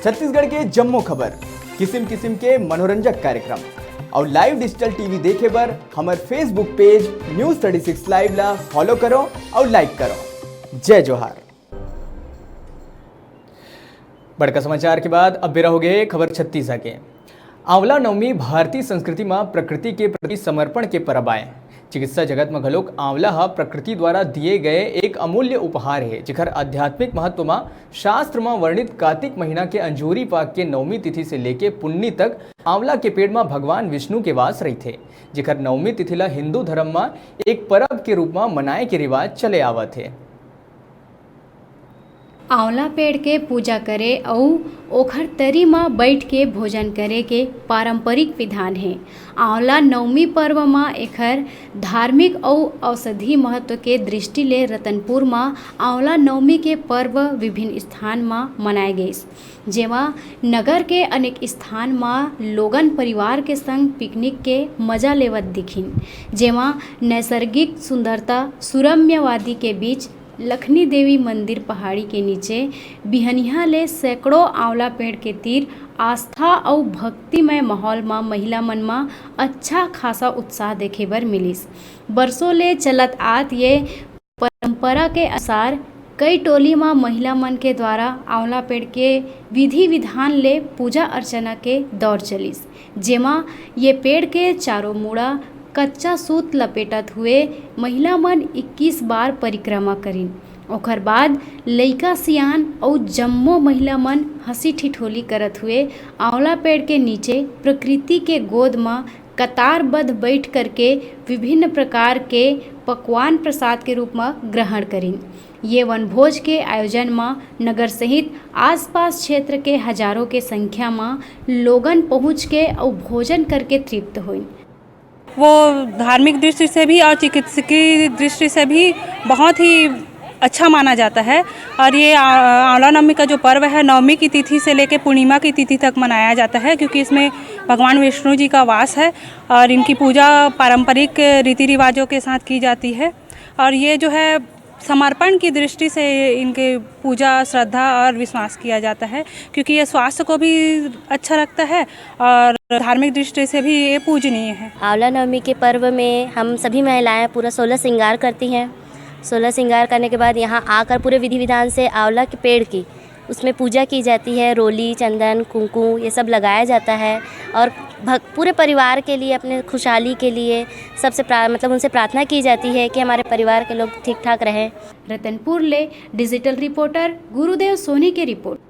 छत्तीसगढ़ के जम्मो खबर, किस्म किस्म के मनोरंजक कार्यक्रम और लाइव डिजिटल टीवी देखे बर हमारे फेसबुक पेज न्यूज़ 36 लाइव ला फॉलो करो और लाइक करो। जय जोहार। बड़का समाचार के बाद अब बेरा हो गए खबर छत्तीसगढ़ के। आंवला नवमी भारतीय संस्कृति में प्रकृति के प्रति समर्पण के परब आए। चिकित्सा जगत में घलोक आंवला प्रकृति द्वारा दिए गए एक अमूल्य उपहार है, जिकर आध्यात्मिक महत्व में शास्त्र में वर्णित कार्तिक महीना के अंजूरी पाक के नवमी तिथि से लेके पुन्नी तक आंवला के पेड़ में भगवान विष्णु के वास रही थे, जिकर नवमी तिथि ला हिंदू धर्म में एक परब के रूप में मनाए के रिवाज चले आवत है। आंवला पेड़ के पूजा करे और ओखर तरी में बैठ के भोजन करे के पारंपरिक विधान है। आंवला नवमी पर्व में एकर धार्मिक और औषधि महत्व के दृष्टि ले रतनपुर में आंवला नवमी के पर्व विभिन्न स्थान में मनाए गए, जेमा नगर के अनेक स्थान में लोगन परिवार के संग पिकनिक के मजा लेवत दिखिन, जेमा नैसर्गिक सुंदरता सुरम्यवादी के बीच लखनी देवी मंदिर पहाड़ी के नीचे बिहनिया ले सैकड़ों आंवला पेड़ के तीर आस्था और भक्तिमय माहौल में महिला मन में अच्छा खासा उत्साह देखे बर मिलिस। बरसों ले चलत आत ये परंपरा के अनुसार कई टोली में महिला मन के द्वारा आंवला पेड़ के विधि विधान ले पूजा अर्चना के दौर चलिस, जेमा ये पेड़ के चारों मुड़ा कच्चा सूत लपेटत हुए महिला मन 21 बार परिक्रमा करिन। ओकर बाद लइका सियान और जम्मो महिला मन हंसी ठिठोली करत हुए आंवला पेड़ के नीचे प्रकृति के गोद में कतारबद्ध बैठ करके विभिन्न प्रकार के पकवान प्रसाद के रूप में ग्रहण करिन। ये वनभोज के आयोजन में नगर सहित आसपास क्षेत्र के हजारों के संख्या में लोगन पहुँच के और भोजन करके तृप्त हुई। वो धार्मिक दृष्टि से भी और चिकित्सकीय दृष्टि से भी बहुत ही अच्छा माना जाता है। और ये आंवला नवमी का जो पर्व है नवमी की तिथि से लेकर पूर्णिमा की तिथि तक मनाया जाता है, क्योंकि इसमें भगवान विष्णु जी का वास है और इनकी पूजा पारंपरिक रीति रिवाजों के साथ की जाती है। और ये जो है समर्पण की दृष्टि से इनके पूजा श्रद्धा और विश्वास किया जाता है, क्योंकि ये स्वास्थ्य को भी अच्छा रखता है और धार्मिक दृष्टि से भी ये पूजनीय है। आंवला नवमी के पर्व में हम सभी महिलाएं पूरा 16 श्रृंगार करती हैं। 16 श्रृंगार करने के बाद यहाँ आकर पूरे विधि विधान से आंवला के पेड़ की उसमें पूजा की जाती है। रोली, चंदन, कुंकुम ये सब लगाया जाता है और पूरे परिवार के लिए, अपने खुशहाली के लिए सबसे मतलब उनसे प्रार्थना की जाती है कि हमारे परिवार के लोग ठीक ठाक रहें। रतनपुर ले डिजिटल रिपोर्टर गुरुदेव सोनी की रिपोर्ट।